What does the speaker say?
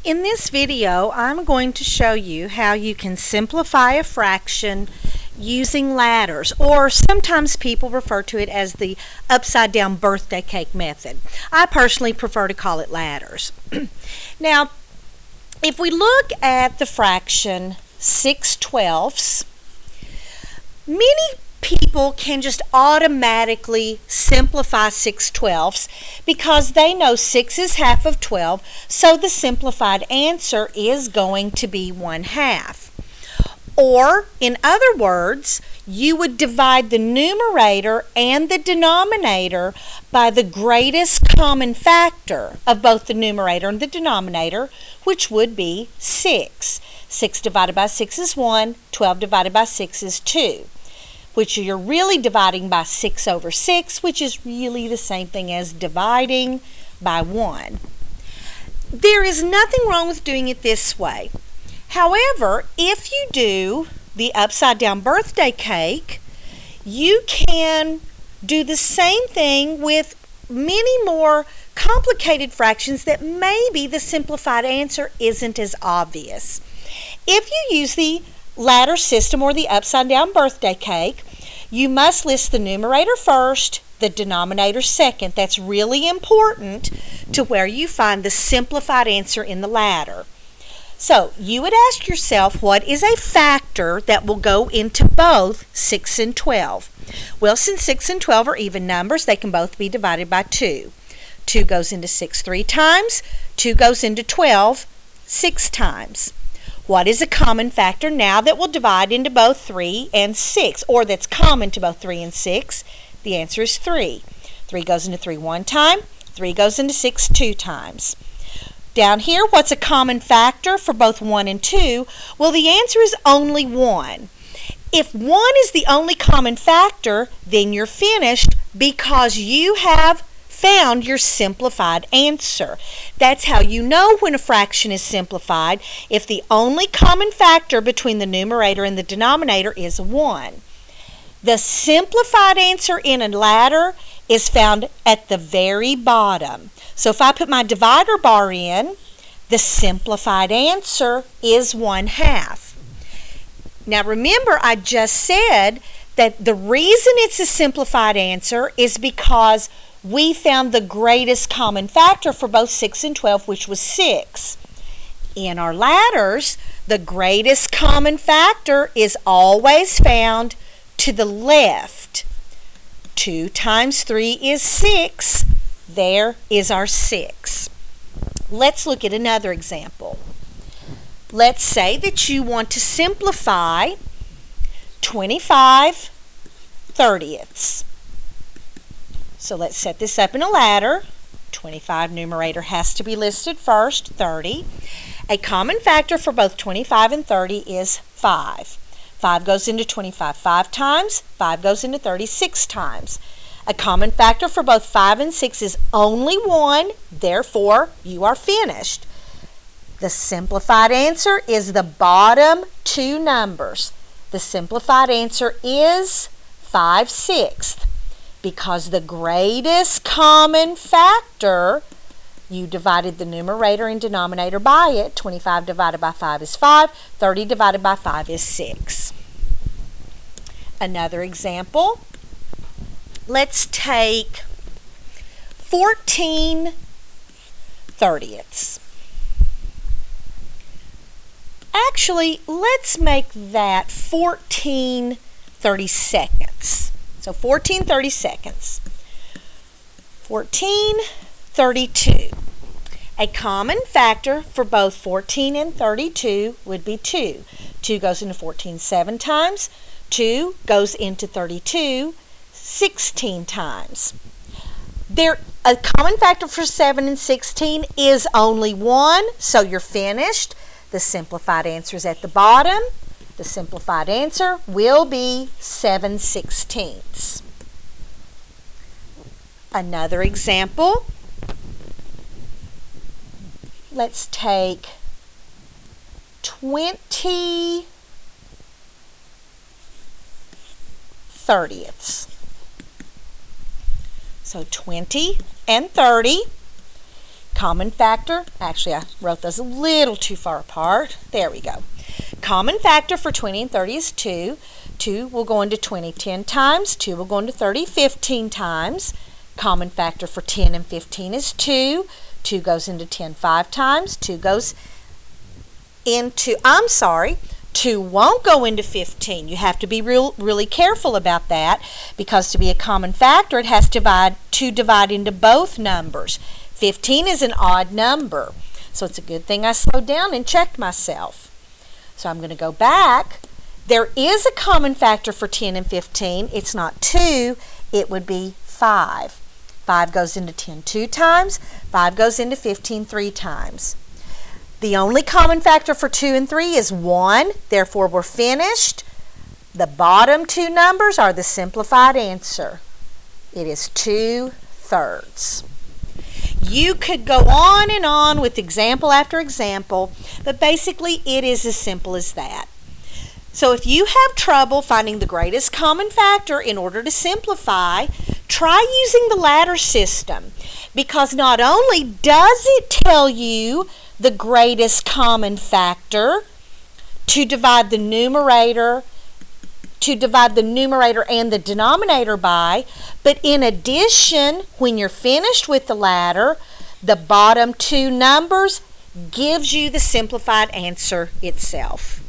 In this video, I'm going to show you how you can simplify a fraction using ladders, or sometimes people refer to it as the upside down birthday cake method. I personally prefer to call it ladders. Now, if we look at the fraction 6/12, many people can just automatically simplify 6/12 because they know 6 is half of 12, so the simplified answer is going to be 1/2. Or, in other words, you would divide the numerator and the denominator by the greatest common factor of both the numerator and the denominator, which would be 6. 6 divided by 6 is 1, 12 divided by 6 is 2. Which you're really dividing by 6 over 6, which is really the same thing as dividing by 1. There is nothing wrong with doing it this way. However, if you do the upside down birthday cake, you can do the same thing with many more complicated fractions that maybe the simplified answer isn't as obvious. If you use the ladder system or the upside down birthday cake, you must list the numerator first, the denominator second. That's really important to where you find the simplified answer in the ladder. So you would ask yourself, what is a factor that will go into both 6 and 12? Well, since 6 and 12 are even numbers, they can both be divided by 2. 2 goes into 6 3 times. 2 goes into 12 6 times. What is a common factor now that will divide into both 3 and 6, or that's common to both 3 and 6? The answer is 3. 3 goes into 3 one time. 3 goes into 6 two times. Down here, what's a common factor for both 1 and 2? Well, the answer is only 1. If 1 is the only common factor, then you're finished because you have found your simplified answer. That's how you know when a fraction is simplified, if the only common factor between the numerator and the denominator is 1. The simplified answer in a ladder is found at the very bottom. So if I put my divider bar in, the simplified answer is 1/2. Now remember, I just said that the reason it's a simplified answer is because we found the greatest common factor for both 6 and 12, which was 6. In our ladders, the greatest common factor is always found to the left. 2 times 3 is 6. There is our 6. Let's look at another example. Let's say that you want to simplify 25/30ths. So let's set this up in a ladder. 25 numerator has to be listed first, 30. A common factor for both 25 and 30 is 5. 5 goes into 25 5 times. 5 goes into 30 6 times. A common factor for both 5 and 6 is only 1. Therefore, you are finished. The simplified answer is the bottom two numbers. The simplified answer is 5/6. Because the greatest common factor, you divided the numerator and denominator by it. 25 divided by 5 is 5. 30 divided by 5 is 6. Another example. Let's take 14/30ths. Actually, let's make that 14/32. So 14/32. 14/32. A common factor for both 14 and 32 would be 2. 2 goes into 14 7 times. 2 goes into 32 16 times. A common factor for 7 and 16 is only 1, so you're finished. The simplified answer is at the bottom. The simplified answer will be 7/16. Another example. Let's take 20/30ths. So 20 and 30. Common factor, actually I wrote those a little too far apart. There we go. Common factor for 20 and 30 is 2. 2 will go into 20 10 times. 2 will go into 30 15 times. Common factor for 10 and 15 is 2. 2 goes into 10 5 times. 2 goes into, 2 won't go into 15. You have to be really careful about that, because to be a common factor, it has to divide into both numbers. 15 is an odd number, so it's a good thing I slowed down and checked myself. So I'm going to go back. There is a common factor for 10 and 15. It's not 2, it would be 5. 5 goes into 10 2 times. 5 goes into 15 3 times. The only common factor for 2 and 3 is 1, therefore we're finished. The bottom two numbers are the simplified answer. It is 2/3. You could go on and on with example after example, but basically it is as simple as that. So if you have trouble finding the greatest common factor in order to simplify, try using the ladder system, because not only does it tell you the greatest common factor to divide the numerator and the denominator by, but in addition, when you're finished with the ladder, the bottom two numbers gives you the simplified answer itself.